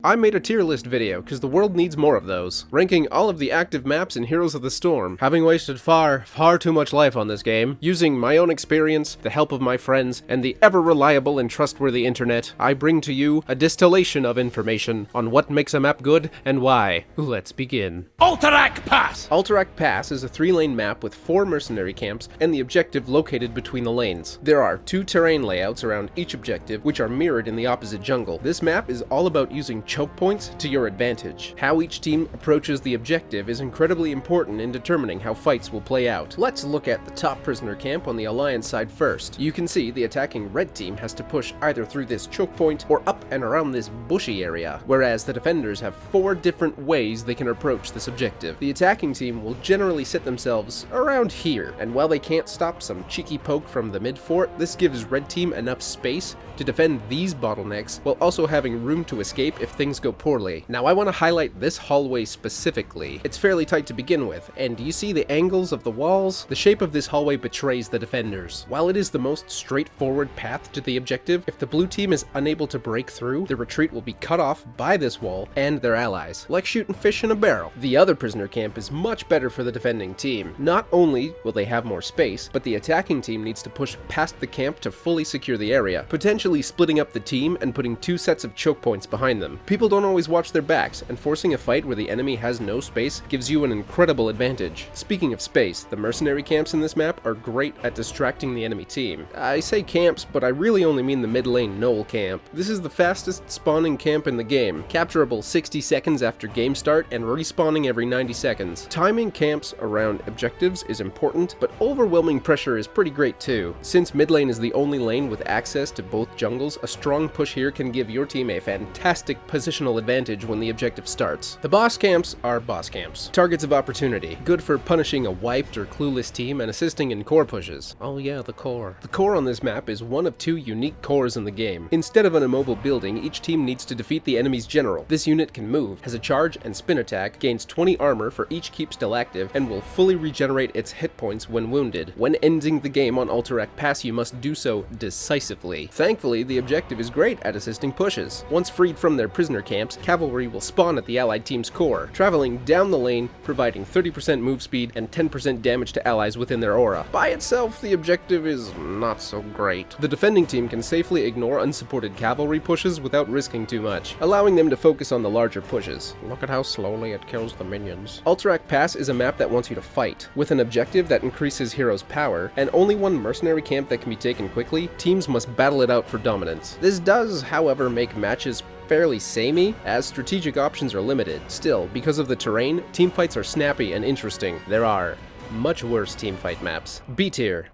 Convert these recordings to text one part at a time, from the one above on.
I made a tier list video, because the world needs more of those, ranking all of the active maps in Heroes of the Storm, having wasted far too much life on this game, using my own experience, the help of my friends, and the ever-reliable and trustworthy internet, I bring to you a distillation of information on what makes a map good and why. Let's begin. Alterac Pass! Alterac Pass is a 3-lane map with 4 mercenary camps and the objective located between the lanes. There are 2 terrain layouts around each objective, which are mirrored in the opposite jungle. This map is all about using choke points to your advantage. How each team approaches the objective is incredibly important in determining how fights will play out. Let's look at the top prisoner camp on the Alliance side first. You can see the attacking red team has to push either through this choke point or up and around this bushy area, whereas the defenders have 4 different ways they can approach this objective. The attacking team will generally set themselves around here, and while they can't stop some cheeky poke from the mid fort, this gives red team enough space to defend these bottlenecks while also having room to escape if things go poorly. Now I want to highlight this hallway specifically. It's fairly tight to begin with, and do you see the angles of the walls? The shape of this hallway betrays the defenders. While it is the most straightforward path to the objective, if the blue team is unable to break through, the retreat will be cut off by this wall and their allies, like shooting fish in a barrel. The other prisoner camp is much better for the defending team. Not only will they have more space, but the attacking team needs to push past the camp to fully secure the area, potentially splitting up the team and putting 2 sets of choke points behind them. People don't always watch their backs, and forcing a fight where the enemy has no space gives you an incredible advantage. Speaking of space, the mercenary camps in this map are great at distracting the enemy team. I say camps, but I really only mean the mid lane knoll camp. This is the fastest spawning camp in the game, capturable 60 seconds after game start and respawning every 90 seconds. Timing camps around objectives is important, but overwhelming pressure is pretty great too. Since mid lane is the only lane with access to both jungles, a strong push here can give your team a fantastic positional advantage when the objective starts. The boss camps are boss camps, targets of opportunity, good for punishing a wiped or clueless team and assisting in core pushes. Oh yeah, the core. The core on this map is one of 2 unique cores in the game. Instead of an immobile building, each team needs to defeat the enemy's general. This unit can move, has a charge and spin attack, gains 20 armor for each keep still active, and will fully regenerate its hit points when wounded. When ending the game on Alterac Pass, you must do so decisively. Thankfully, the objective is great at assisting pushes. Once freed from their prisoner camps, cavalry will spawn at the allied team's core, traveling down the lane, providing 30% move speed and 10% damage to allies within their aura. By itself, the objective is not so great. The defending team can safely ignore unsupported cavalry pushes without risking too much, allowing them to focus on the larger pushes. Look at how slowly it kills the minions. Alterac Pass is a map that wants you to fight. With an objective that increases heroes' power, and only one mercenary camp that can be taken quickly, teams must battle it out for dominance. This does, however, make matches fairly samey, as strategic options are limited. Still, because of the terrain, teamfights are snappy and interesting. There are much worse teamfight maps. B tier.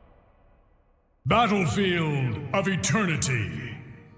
Battlefield of Eternity.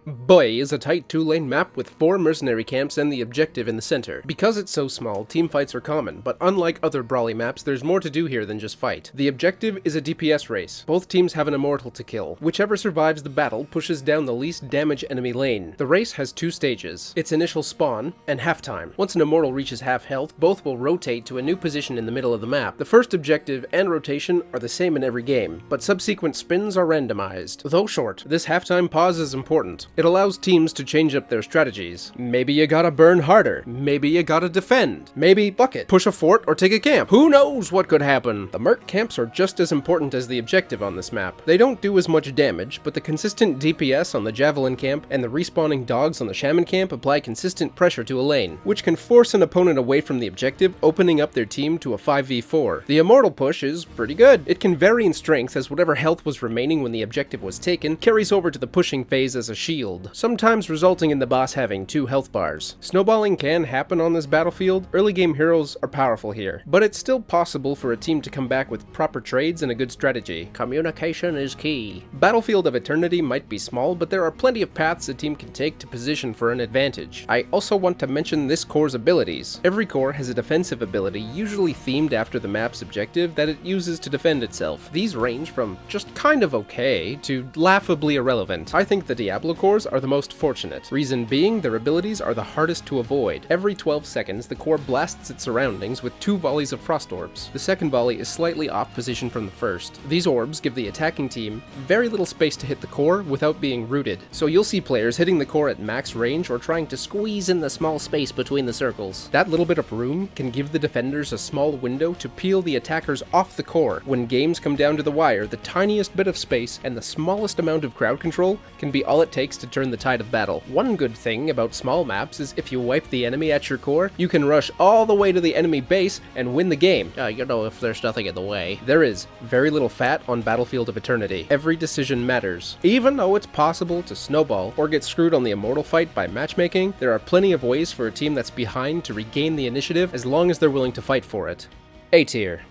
Boy is a tight 2-lane map with 4 mercenary camps and the objective in the center. Because it's so small, teamfights are common, but unlike other brawly maps, there's more to do here than just fight. The objective is a DPS race. Both teams have an immortal to kill. Whichever survives the battle pushes down the least damage enemy lane. The race has 2 stages, its initial spawn and halftime. Once an immortal reaches half health, both will rotate to a new position in the middle of the map. The first objective and rotation are the same in every game, but subsequent spins are randomized. Though short, this halftime pause is important. It allows teams to change up their strategies. Maybe you gotta burn harder. Maybe you gotta defend. Maybe bucket, push a fort, or take a camp. Who knows what could happen? The merc camps are just as important as the objective on this map. They don't do as much damage, but the consistent DPS on the javelin camp and the respawning dogs on the shaman camp apply consistent pressure to a lane, which can force an opponent away from the objective, opening up their team to a 5v4. The immortal push is pretty good. It can vary in strength as whatever health was remaining when the objective was taken carries over to the pushing phase as a shield, sometimes resulting in the boss having 2 health bars. Snowballing can happen on this battlefield. Early game heroes are powerful here, but it's still possible for a team to come back with proper trades and a good strategy. Communication is key. Battlefield of Eternity might be small, but there are plenty of paths a team can take to position for an advantage. I also want to mention this core's abilities. Every core has a defensive ability, usually themed after the map's objective, that it uses to defend itself. These range from just kind of okay to laughably irrelevant. I think the Diablo core cores are the most fortunate. Reason being, their abilities are the hardest to avoid. Every 12 seconds, the core blasts its surroundings with 2 volleys of frost orbs. The second volley is slightly off position from the first. These orbs give the attacking team very little space to hit the core without being rooted. So you'll see players hitting the core at max range or trying to squeeze in the small space between the circles. That little bit of room can give the defenders a small window to peel the attackers off the core. When games come down to the wire, the tiniest bit of space and the smallest amount of crowd control can be all it takes to turn the tide of battle. One good thing about small maps is if you wipe the enemy at your core, you can rush all the way to the enemy base and win the game. If there's nothing in the way. There is very little fat on Battlefield of Eternity. Every decision matters. Even though it's possible to snowball or get screwed on the immortal fight by matchmaking, there are plenty of ways for a team that's behind to regain the initiative as long as they're willing to fight for it. A tier.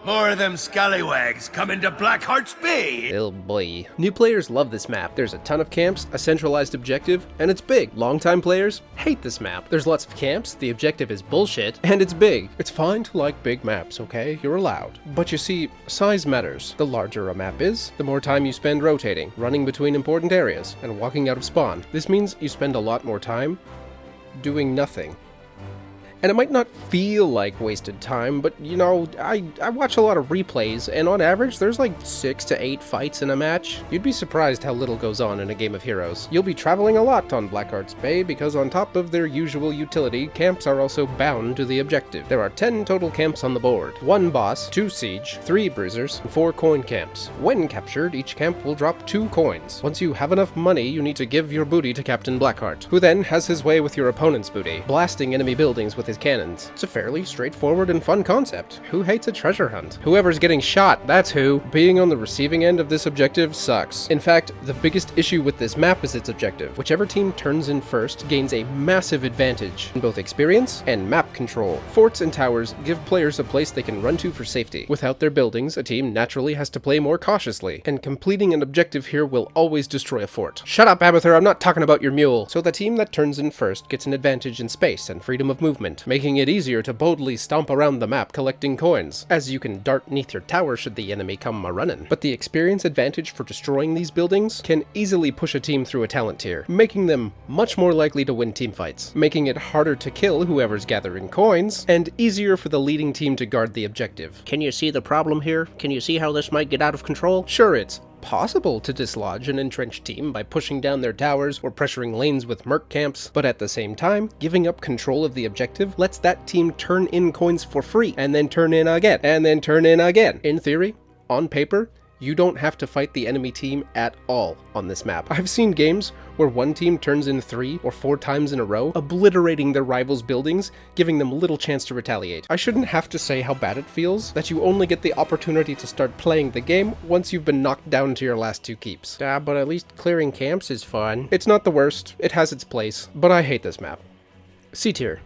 More of them scallywags coming to Blackheart's Bay! Oh boy. New players love this map. There's a ton of camps, a centralized objective, and it's big. Longtime players hate this map. There's lots of camps, the objective is bullshit, and it's big. It's fine to like big maps, okay? You're allowed. But you see, size matters. The larger a map is, the more time you spend rotating, running between important areas, and walking out of spawn. This means you spend a lot more time doing nothing. And it might not feel like wasted time, but you know, I watch a lot of replays, and on average, there's like 6 to 8 fights in a match. You'd be surprised how little goes on in a game of Heroes. You'll be traveling a lot on Blackheart's Bay because on top of their usual utility, camps are also bound to the objective. There are 10 total camps on the board. 1 boss, 2 siege, 3 bruisers, and 4 coin camps. When captured, each camp will drop 2 coins. Once you have enough money, you need to give your booty to Captain Blackheart, who then has his way with your opponent's booty, blasting enemy buildings with his cannons. It's a fairly straightforward and fun concept. Who hates a treasure hunt? Whoever's getting shot, that's who. Being on the receiving end of this objective sucks. In fact, the biggest issue with this map is its objective. Whichever team turns in first gains a massive advantage in both experience and map control. Forts and towers give players a place they can run to for safety. Without their buildings, a team naturally has to play more cautiously, and completing an objective here will always destroy a fort. Shut up, Abathur, I'm not talking about your mule. So the team that turns in first gets an advantage in space and freedom of movement, making it easier to boldly stomp around the map collecting coins, as you can dart neath your tower should the enemy come a-runnin'. But the experience advantage for destroying these buildings can easily push a team through a talent tier, making them much more likely to win teamfights, making it harder to kill whoever's gathering coins, and easier for the leading team to guard the objective. Can you see the problem here? Can you see how this might get out of control? Sure, it's possible to dislodge an entrenched team by pushing down their towers or pressuring lanes with merc camps, but at the same time, giving up control of the objective lets that team turn in coins for free, and then turn in again, and then turn in again. In theory, on paper, you don't have to fight the enemy team at all on this map. I've seen games where one team turns in 3 or 4 times in a row, obliterating their rivals' buildings, giving them little chance to retaliate. I shouldn't have to say how bad it feels that you only get the opportunity to start playing the game once you've been knocked down to your last 2 keeps. But at least clearing camps is fun. It's not the worst, it has its place, but I hate this map. C tier.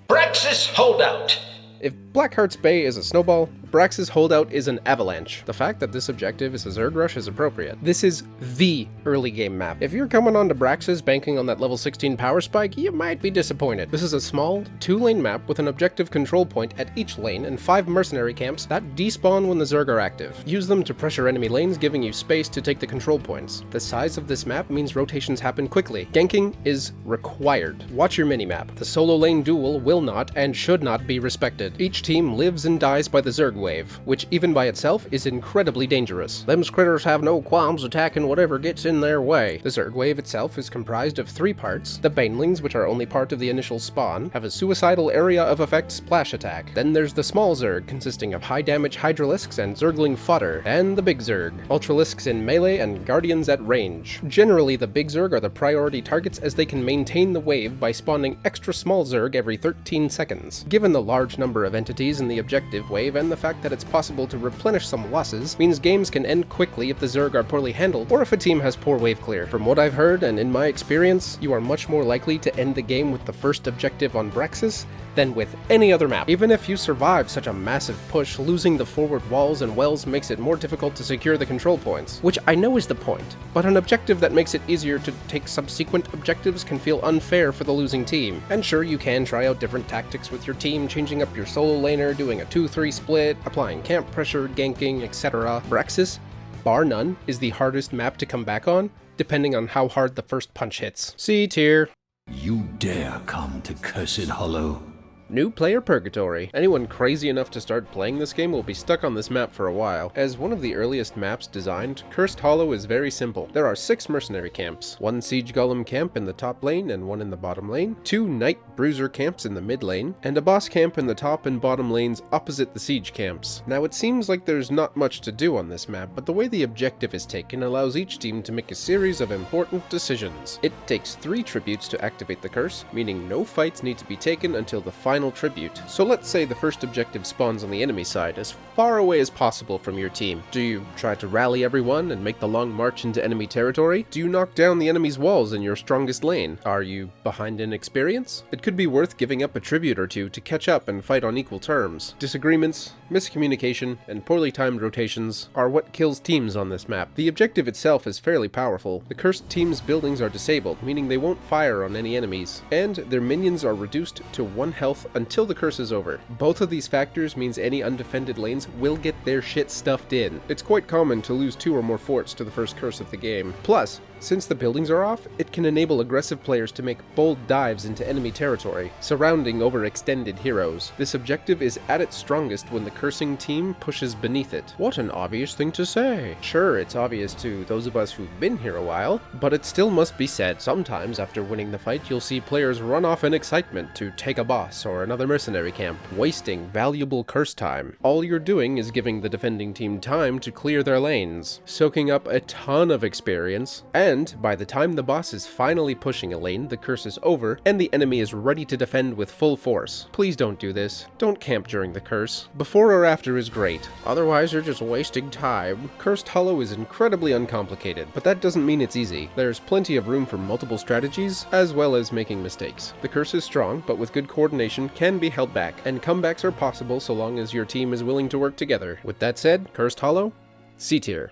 Braxis Holdout. If Blackheart's Bay is a snowball, Braxis Holdout is an avalanche. The fact that this objective is a Zerg rush is appropriate. This is the early game map. If you're coming onto Braxis banking on that level 16 power spike, you might be disappointed. This is a small, 2-lane map with an objective control point at each lane and 5 mercenary camps that despawn when the Zerg are active. Use them to pressure enemy lanes, giving you space to take the control points. The size of this map means rotations happen quickly. Ganking is required. Watch your minimap. The solo lane duel will not and should not be respected. Each team lives and dies by the Zerg wave, which even by itself is incredibly dangerous. Them critters have no qualms attacking whatever gets in their way. The Zerg wave itself is comprised of 3 parts. The Banelings, which are only part of the initial spawn, have a suicidal area of effect splash attack. Then there's the small Zerg, consisting of high damage Hydralisks and Zergling fodder, and the big Zerg, Ultralisks in melee and Guardians at range. Generally, the big Zerg are the priority targets as they can maintain the wave by spawning extra small Zerg every 13 seconds. Given the large number of entities in the objective wave and the fact that it's possible to replenish some losses, means games can end quickly if the Zerg are poorly handled or if a team has poor wave clear. From what I've heard and in my experience, you are much more likely to end the game with the first objective on Braxis than with any other map. Even if you survive such a massive push, losing the forward walls and wells makes it more difficult to secure the control points, which I know is the point, but an objective that makes it easier to take subsequent objectives can feel unfair for the losing team. And sure, you can try out different tactics with your team, changing up your solo laner, doing a 2-3 split, applying camp pressure, ganking, etc. Braxis bar none, is the hardest map to come back on, depending on how hard the first punch hits. C tier. You dare come to Cursed Hollow? New player purgatory. Anyone crazy enough to start playing this game will be stuck on this map for a while. As one of the earliest maps designed, Cursed Hollow is very simple. There are 6 mercenary camps, 1 siege golem camp in the top lane and 1 in the bottom lane, 2 knight bruiser camps in the mid lane, and a boss camp in the top and bottom lanes opposite the siege camps. Now it seems like there's not much to do on this map, but the way the objective is taken allows each team to make a series of important decisions. It takes 3 tributes to activate the curse, meaning no fights need to be taken until the final tribute. So let's say the first objective spawns on the enemy side, as far away as possible from your team. Do you try to rally everyone and make the long march into enemy territory? Do you knock down the enemy's walls in your strongest lane? Are you behind in experience? It could be worth giving up a tribute or two to catch up and fight on equal terms. Disagreements, miscommunication, and poorly timed rotations are what kills teams on this map. The objective itself is fairly powerful. The cursed team's buildings are disabled, meaning they won't fire on any enemies, and their minions are reduced to 1 health until the curse is over. Both of these factors means any undefended lanes will get their shit stuffed in. It's quite common to lose 2 or more forts to the first curse of the game. Plus, since the buildings are off, it can enable aggressive players to make bold dives into enemy territory, surrounding overextended heroes. This objective is at its strongest when the cursing team pushes beneath it. What an obvious thing to say. Sure, it's obvious to those of us who've been here a while, but it still must be said. Sometimes after winning the fight, you'll see players run off in excitement to take a boss or another mercenary camp, wasting valuable curse time. All you're doing is giving the defending team time to clear their lanes, soaking up a ton of experience, and by the time the boss is finally pushing a lane, the curse is over, and the enemy is ready to defend with full force. Please don't do this. Don't camp during the curse. Before or after is great. Otherwise, you're just wasting time. Cursed Hollow is incredibly uncomplicated, but that doesn't mean it's easy. There's plenty of room for multiple strategies, as well as making mistakes. The curse is strong, but with good coordination can be held back, and comebacks are possible so long as your team is willing to work together. With that said, Cursed Hollow, C tier.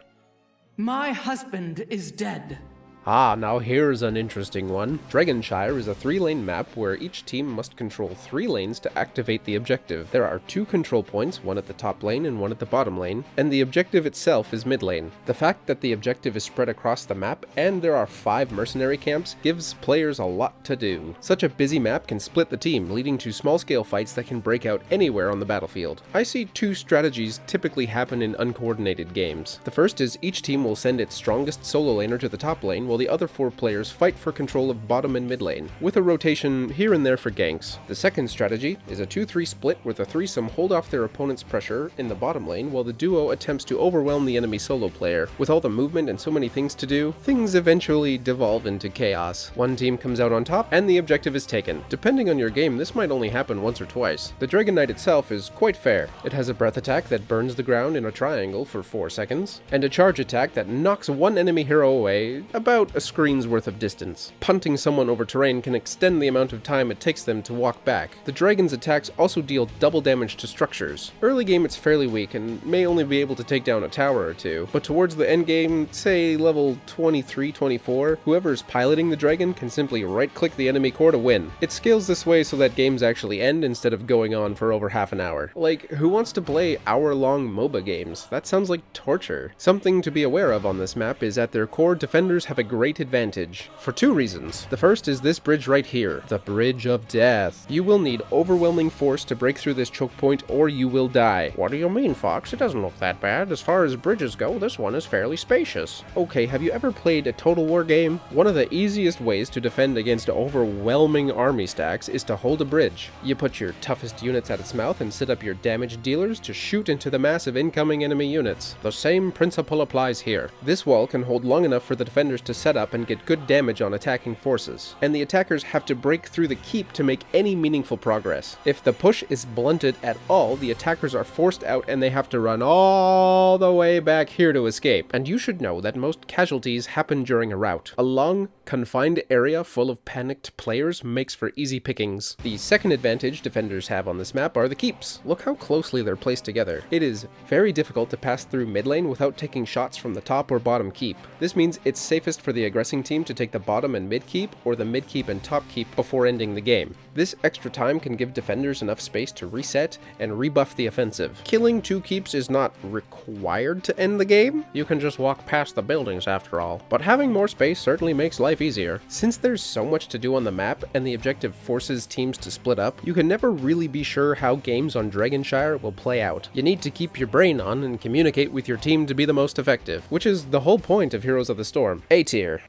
My husband is dead. Ah, now here's an interesting one. Shire is a 3-lane map where each team must control 3 lanes to activate the objective. There are 2 control points, one at the top lane and one at the bottom lane, and the objective itself is mid lane. The fact that the objective is spread across the map and there are 5 mercenary camps gives players a lot to do. Such a busy map can split the team, leading to small-scale fights that can break out anywhere on the battlefield. I see 2 strategies typically happen in uncoordinated games. The first is each team will send its strongest solo laner to the top lane, while the other 4 players fight for control of bottom and mid lane, with a rotation here and there for ganks. The second strategy is a 2-3 split where the threesome hold off their opponent's pressure in the bottom lane while the duo attempts to overwhelm the enemy solo player. With all the movement and so many things to do, things eventually devolve into chaos. One team comes out on top and the objective is taken. Depending on your game, this might only happen once or twice. The Dragon Knight itself is quite fair. It has a breath attack that burns the ground in a triangle for 4 seconds, and a charge attack that knocks one enemy hero away about a screen's worth of distance. Punting someone over terrain can extend the amount of time it takes them to walk back. The dragon's attacks also deal double damage to structures. Early game it's fairly weak and may only be able to take down a tower or 2, but towards the end game, say level 23-24, whoever's piloting the dragon can simply right-click the enemy core to win. It scales this way so that games actually end instead of going on for over half an hour. Like, who wants to play hour-long MOBA games? That sounds like torture. Something to be aware of on this map is at their core, defenders have a great advantage, for 2 reasons. The first is this bridge right here, the Bridge of Death. You will need overwhelming force to break through this choke point or you will die. What do you mean, Fox? It doesn't look that bad. As far as bridges go, this one is fairly spacious. Okay, have you ever played a Total War game? One of the easiest ways to defend against overwhelming army stacks is to hold a bridge. You put your toughest units at its mouth and set up your damage dealers to shoot into the massive incoming enemy units. The same principle applies here. This wall can hold long enough for the defenders to set up and get good damage on attacking forces, and the attackers have to break through the keep to make any meaningful progress. If the push is blunted at all, the attackers are forced out and they have to run all the way back here to escape. And you should know that most casualties happen during a rout. A long, confined area full of panicked players makes for easy pickings. The second advantage defenders have on this map are the keeps. Look how closely they're placed together. It is very difficult to pass through mid lane without taking shots from the top or bottom keep. This means it's safest for for the aggressing team to take the bottom and mid keep, or the mid keep and top keep before ending the game. This extra time can give defenders enough space to reset and rebuff the offensive. Killing 2 keeps is not required to end the game. You can just walk past the buildings after all. But having more space certainly makes life easier. Since there's so much to do on the map and the objective forces teams to split up, you can never really be sure how games on Shire will play out. You need to keep your brain on and communicate with your team to be the most effective, which is the whole point of Heroes of the Storm. A tier.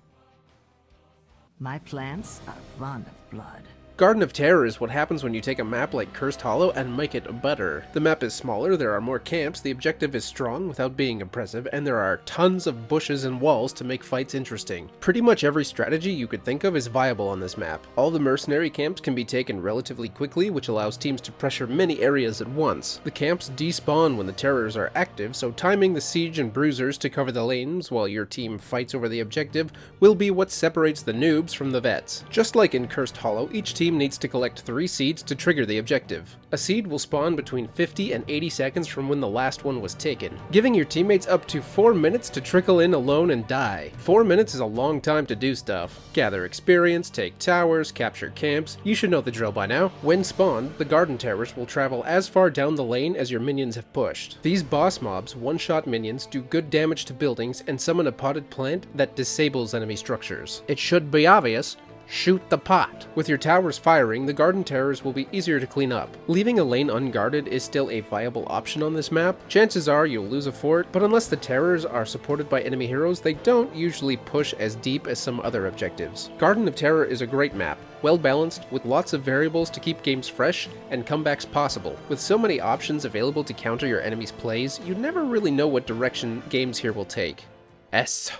My plants are fond of blood. Garden of Terror is what happens when you take a map like Cursed Hollow and make it better. The map is smaller, there are more camps, the objective is strong without being impressive, and there are tons of bushes and walls to make fights interesting. Pretty much every strategy you could think of is viable on this map. All the mercenary camps can be taken relatively quickly, which allows teams to pressure many areas at once. The camps despawn when the terrors are active, so timing the siege and bruisers to cover the lanes while your team fights over the objective will be what separates the noobs from the vets. Just like in Cursed Hollow, each team needs to collect 3 seeds to trigger the objective. A seed will spawn between 50 and 80 seconds from when the last one was taken, giving your teammates up to 4 minutes to trickle in alone and die. 4 minutes is a long time to do stuff. Gather experience, take towers, capture camps. You should know the drill by now. When spawned, the garden terrors will travel as far down the lane as your minions have pushed. These boss mobs, one-shot minions, do good damage to buildings and summon a potted plant that disables enemy structures. It should be obvious. Shoot the pot. With your towers firing, the garden terrors will be easier to clean up. Leaving a lane unguarded is still a viable option on this map. Chances are you'll lose a fort, but unless the terrors are supported by enemy heroes, they don't usually push as deep as some other objectives. Garden of Terror is a great map, well balanced, with lots of variables to keep games fresh and comebacks possible. With so many options available to counter your enemy's plays, you never really know what direction games here will take. S.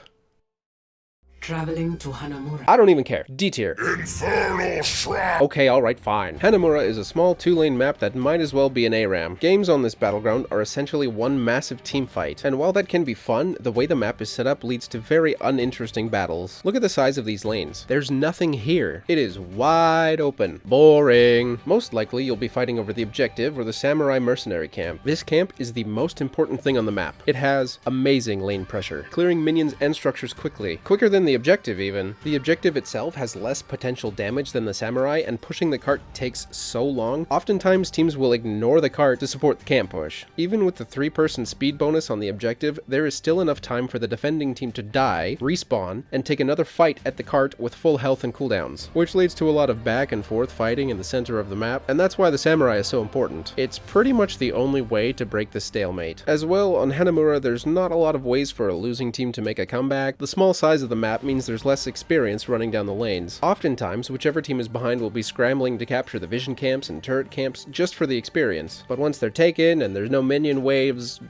Traveling to Hanamura. I don't even care. D tier. Infernal Shrines. Okay, alright, fine. Hanamura is a small 2-lane map that might as well be an ARAM. Games on this battleground are essentially one massive team fight, and while that can be fun, the way the map is set up leads to very uninteresting battles. Look at the size of these lanes. There's nothing here. It is wide open. Boring. Most likely you'll be fighting over the objective or the samurai mercenary camp. This camp is the most important thing on the map. It has amazing lane pressure, clearing minions and structures quickly. Quicker than the objective even. The objective itself has less potential damage than the samurai, and pushing the cart takes so long. Oftentimes teams will ignore the cart to support the camp push. Even with the 3-person speed bonus on the objective, there is still enough time for the defending team to die, respawn, and take another fight at the cart with full health and cooldowns, which leads to a lot of back and forth fighting in the center of the map, and that's why the samurai is so important. It's pretty much the only way to break the stalemate. As well, on Hanamura there's not a lot of ways for a losing team to make a comeback. The small size of the map means there's less experience running down the lanes. Oftentimes, whichever team is behind will be scrambling to capture the vision camps and turret camps just for the experience. But once they're taken and there's no minion waves,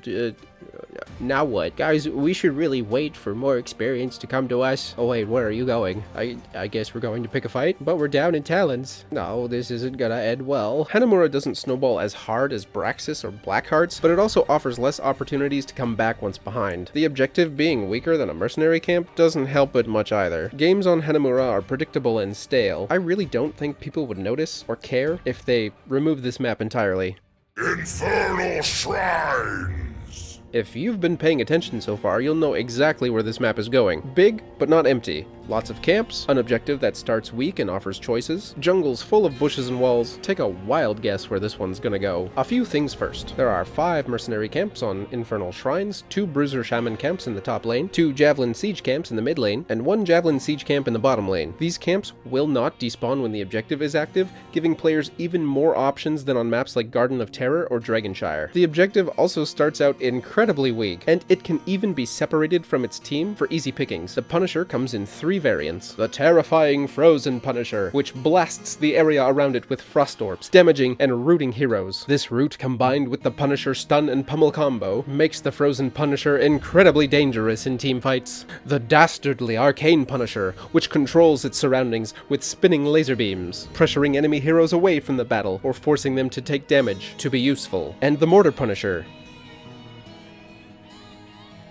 now what? Guys, we should really wait for more experience to come to us. Oh wait, where are you going? I guess we're going to pick a fight, but we're down in talons. No, this isn't gonna end well. Hanamura doesn't snowball as hard as Braxis or Blackheart's, but it also offers less opportunities to come back once behind. The objective being weaker than a mercenary camp doesn't help it much either. Games on Hanamura are predictable and stale. I really don't think people would notice or care if they remove this map entirely. Infernal Shrines. If you've been paying attention so far, you'll know exactly where this map is going. Big, but not empty. Lots of camps, an objective that starts weak and offers choices, jungles full of bushes and walls. Take a wild guess where this one's gonna go. A few things first. There are 5 mercenary camps on Infernal Shrines, 2 bruiser shaman camps in the top lane, 2 javelin siege camps in the mid lane, and 1 javelin siege camp in the bottom lane. These camps will not despawn when the objective is active, giving players even more options than on maps like Garden of Terror or Shire. The objective also starts out incredibly weak, and it can even be separated from its team for easy pickings. The Punisher comes in 3 variants. The terrifying Frozen Punisher, which blasts the area around it with frost orbs, damaging and rooting heroes. This root, combined with the Punisher stun and pummel combo, makes the Frozen Punisher incredibly dangerous in team fights. The dastardly Arcane Punisher, which controls its surroundings with spinning laser beams, pressuring enemy heroes away from the battle or forcing them to take damage to be useful. And the Mortar Punisher.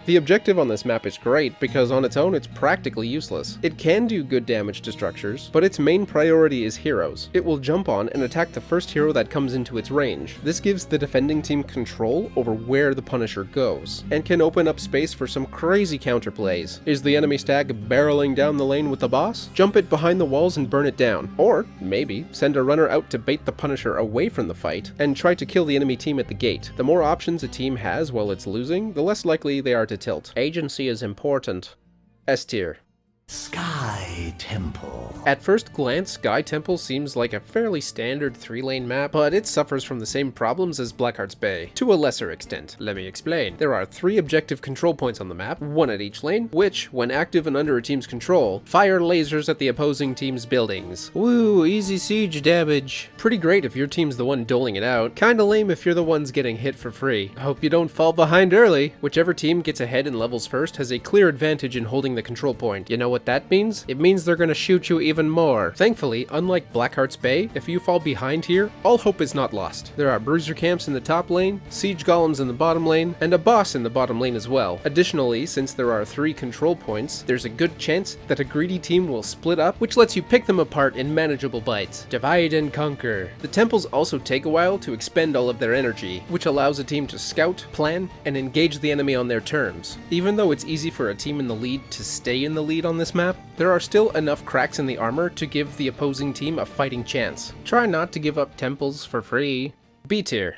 The objective on this map is great because on its own it's practically useless. It can do good damage to structures, but its main priority is heroes. It will jump on and attack the first hero that comes into its range. This gives the defending team control over where the Punisher goes, and can open up space for some crazy counterplays. Is the enemy stag barreling down the lane with the boss? Jump it behind the walls and burn it down. Or, maybe, send a runner out to bait the Punisher away from the fight, and try to kill the enemy team at the gate. The more options a team has while it's losing, the less likely they are to tilt. Agency is important. S tier. Sky Temple. At first glance, Sky Temple seems like a fairly standard 3-lane map, but it suffers from the same problems as Blackheart's Bay, to a lesser extent. Let me explain. There are 3 objective control points on the map, 1 at each lane, which, when active and under a team's control, fire lasers at the opposing team's buildings. Woo, easy siege damage. Pretty great if your team's the one doling it out, kinda lame if you're the ones getting hit for free. I hope you don't fall behind early. Whichever team gets ahead in levels first has a clear advantage in holding the control point. You know what that means? It means they're gonna shoot you even more. Thankfully, unlike Blackheart's Bay, if you fall behind here, all hope is not lost. There are bruiser camps in the top lane, siege golems in the bottom lane, and a boss in the bottom lane as well. Additionally, since there are 3 control points, there's a good chance that a greedy team will split up, which lets you pick them apart in manageable bites. Divide and conquer. The temples also take a while to expend all of their energy, which allows a team to scout, plan, and engage the enemy on their terms. Even though it's easy for a team in the lead to stay in the lead on this map, there are still enough cracks in the armor to give the opposing team a fighting chance. Try not to give up temples for free. B tier.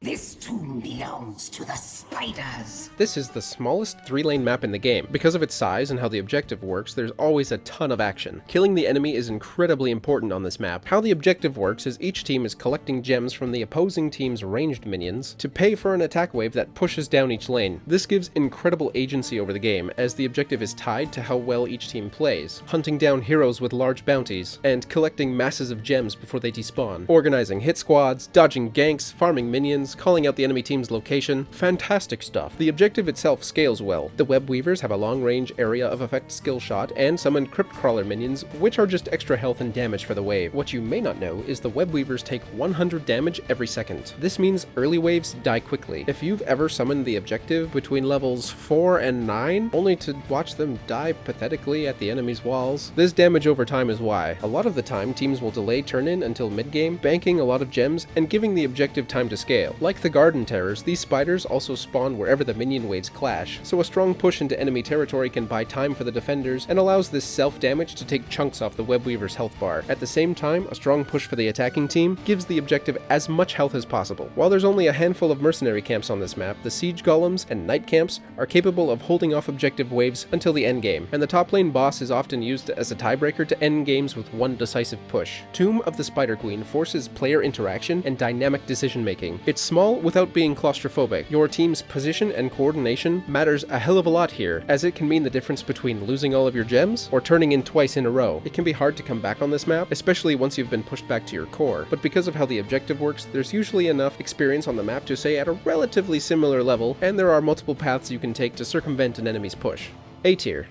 This tomb belongs to the spiders. This is the smallest 3-lane map in the game. Because of its size and how the objective works, there's always a ton of action. Killing the enemy is incredibly important on this map. How the objective works is each team is collecting gems from the opposing team's ranged minions to pay for an attack wave that pushes down each lane. This gives incredible agency over the game, as the objective is tied to how well each team plays, hunting down heroes with large bounties, and collecting masses of gems before they despawn, organizing hit squads, dodging ganks, farming minions, calling out the enemy team's location. Fantastic stuff. The objective itself scales well. The web weavers have a long-range area of effect skill shot and summon crypt crawler minions, which are just extra health and damage for the wave. What you may not know is the web weavers take 100 damage every second. This means early waves die quickly. If you've ever summoned the objective between levels 4 and 9, only to watch them die pathetically at the enemy's walls, this damage over time is why. A lot of the time, teams will delay turn-in until mid-game, banking a lot of gems and giving the objective time to scale. Like the garden terrors, these spiders also spawn wherever the minion waves clash, so a strong push into enemy territory can buy time for the defenders and allows this self-damage to take chunks off the web weaver's health bar. At the same time, a strong push for the attacking team gives the objective as much health as possible. While there's only a handful of mercenary camps on this map, the siege golems and knight camps are capable of holding off objective waves until the endgame, and the top lane boss is often used as a tiebreaker to end games with one decisive push. Tomb of the Spider Queen forces player interaction and dynamic decision making. It's small without being claustrophobic. Your team's position and coordination matters a hell of a lot here, as it can mean the difference between losing all of your gems or turning in twice in a row. It can be hard to come back on this map, especially once you've been pushed back to your core, but because of how the objective works, there's usually enough experience on the map to stay at a relatively similar level, and there are multiple paths you can take to circumvent an enemy's push. A tier.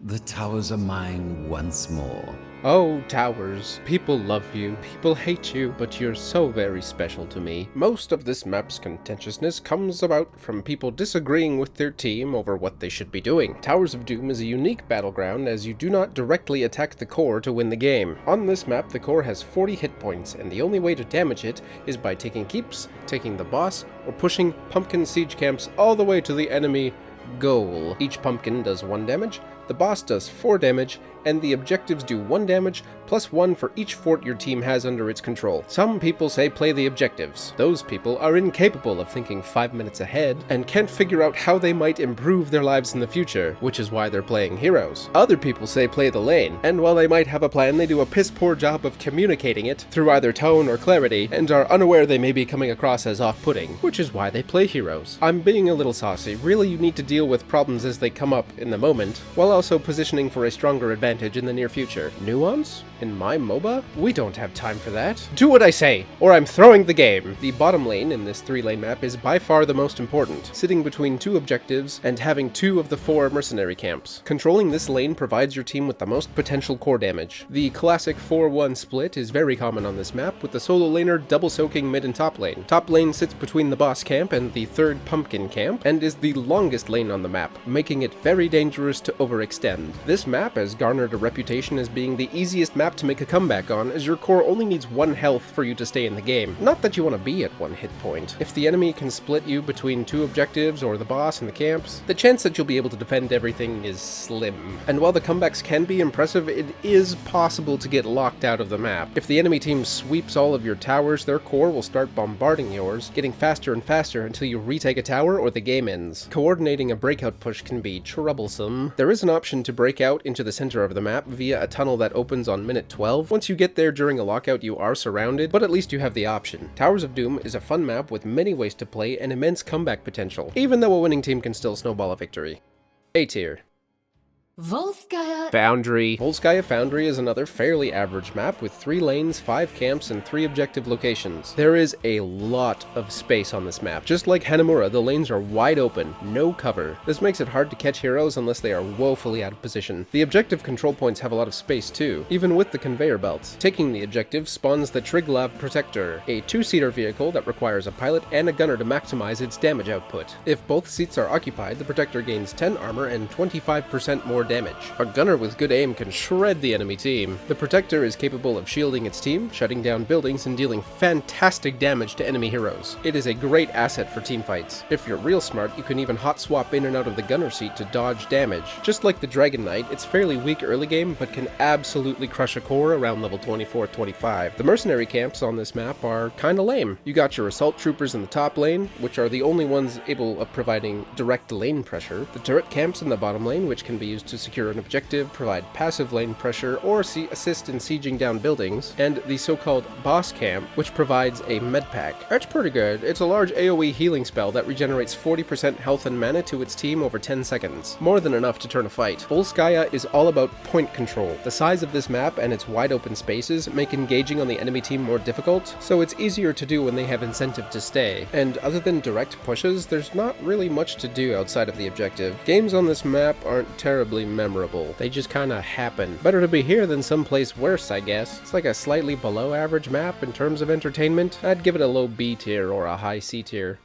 The towers are mine once more. Oh, towers. People love you, people hate you, but you're so very special to me. Most of this map's contentiousness comes about from people disagreeing with their team over what they should be doing. Towers of Doom is a unique battleground as you do not directly attack the core to win the game. On this map, the core has 40 hit points, and the only way to damage it is by taking keeps, taking the boss, or pushing pumpkin siege camps all the way to the enemy goal. Each pumpkin does 1 damage, the boss does 4 damage, and the objectives do 1 damage, plus 1 for each fort your team has under its control. Some people say play the objectives. Those people are incapable of thinking 5 minutes ahead, and can't figure out how they might improve their lives in the future, which is why they're playing heroes. Other people say play the lane, and while they might have a plan, they do a piss-poor job of communicating it through either tone or clarity, and are unaware they may be coming across as off-putting, which is why they play heroes. I'm being a little saucy. Really, you need to deal with problems as they come up in the moment, while also positioning for a stronger advantage advantage in the near future. Nuance? In my MOBA? We don't have time for that. Do what I say, or I'm throwing the game! The bottom lane in this 3-lane map is by far the most important, sitting between 2 objectives and having 2 of the 4 mercenary camps. Controlling this lane provides your team with the most potential core damage. The classic 4-1 split is very common on this map, with the solo laner double soaking mid and top lane. Top lane sits between the boss camp and the 3rd pumpkin camp, and is the longest lane on the map, making it very dangerous to overextend. This map has garnered a reputation as being the easiest map to make a comeback on, as your core only needs 1 health for you to stay in the game. Not that you want to be at 1 hit point. If the enemy can split you between 2 objectives or the boss and the camps, the chance that you'll be able to defend everything is slim. And while the comebacks can be impressive, it is possible to get locked out of the map. If the enemy team sweeps all of your towers, their core will start bombarding yours, getting faster and faster until you retake a tower or the game ends. Coordinating a breakout push can be troublesome. There is an option to break out into the center of the map via a tunnel that opens on minute 12. Once you get there during a lockout, you are surrounded, but at least you have the option. Towers of Doom is a fun map with many ways to play and immense comeback potential, even though a winning team can still snowball a victory. A tier. Volskaya Foundry. Volskaya Foundry is another fairly average map with 3 lanes, 5 camps, and 3 objective locations. There is a lot of space on this map. Just like Hanamura, the lanes are wide open, no cover. This makes it hard to catch heroes unless they are woefully out of position. The objective control points have a lot of space too, even with the conveyor belts. Taking the objective spawns the Triglav Protector, a 2-seater vehicle that requires a pilot and a gunner to maximize its damage output. If both seats are occupied, the Protector gains 10 armor and 25% more damage. A gunner with good aim can shred the enemy team. The Protector is capable of shielding its team, shutting down buildings, and dealing fantastic damage to enemy heroes. It is a great asset for teamfights. If you're real smart, you can even hot swap in and out of the gunner seat to dodge damage. Just like the Dragon Knight, it's fairly weak early game, but can absolutely crush a core around level 24-25. The mercenary camps on this map are kinda lame. You got your assault troopers in the top lane, which are the only ones able of providing direct lane pressure, the turret camps in the bottom lane, which can be used to secure an objective, provide passive lane pressure, or assist in sieging down buildings, and the so-called boss camp, which provides a med pack. That's pretty good. It's a large AoE healing spell that regenerates 40% health and mana to its team over 10 seconds. More than enough to turn a fight. Volskaya is all about point control. The size of this map and its wide open spaces make engaging on the enemy team more difficult, so it's easier to do when they have incentive to stay. And other than direct pushes, there's not really much to do outside of the objective. Games on this map aren't terribly memorable. They just kinda happen. Better to be here than someplace worse, I guess. It's like a slightly below average map in terms of entertainment. I'd give it a low B tier or a high C tier.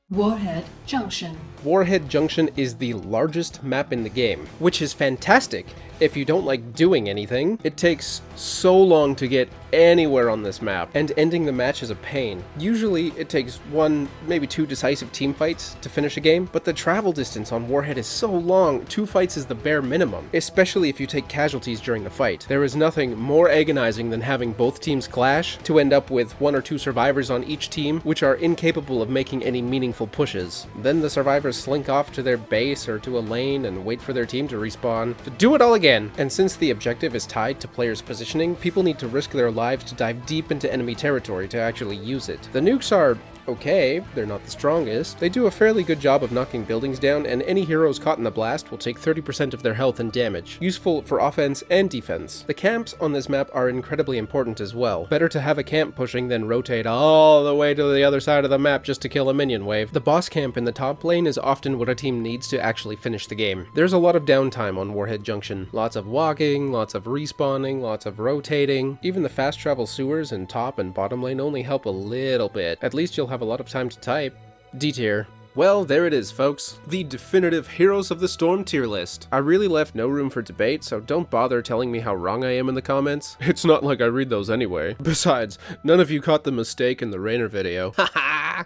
Warhead Junction. Warhead Junction is the largest map in the game, which is fantastic if you don't like doing anything. It takes so long to get anywhere on this map, and ending the match is a pain. Usually it takes 1, maybe 2 decisive team fights to finish a game, but the travel distance on Warhead is so long, 2 fights is the bare minimum, especially if you take casualties during the fight. There is nothing more agonizing than having both teams clash to end up with 1 or 2 survivors on each team, which are incapable of making any meaningful pushes. Then the survivors slink off to their base or to a lane and wait for their team to respawn to do it all again. And since the objective is tied to players' positioning, people need to risk their lives to dive deep into enemy territory to actually use it. The nukes are okay, they're not the strongest. They do a fairly good job of knocking buildings down, and any heroes caught in the blast will take 30% of their health and damage, useful for offense and defense. The camps on this map are incredibly important as well. Better to have a camp pushing than rotate all the way to the other side of the map just to kill a minion wave. The boss camp in the top lane is often what a team needs to actually finish the game. There's a lot of downtime on Warhead Junction. Lots of walking, lots of respawning, lots of rotating. Even the fast travel sewers in top and bottom lane only help a little bit. At least you'll have a lot of time to type. D tier. Well, there it is, folks. The definitive Heroes of the Storm tier list. I really left no room for debate, so don't bother telling me how wrong I am in the comments. It's not like I read those anyway. Besides, none of you caught the mistake in the Rainer video. Haha!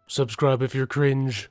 Subscribe if you're cringe.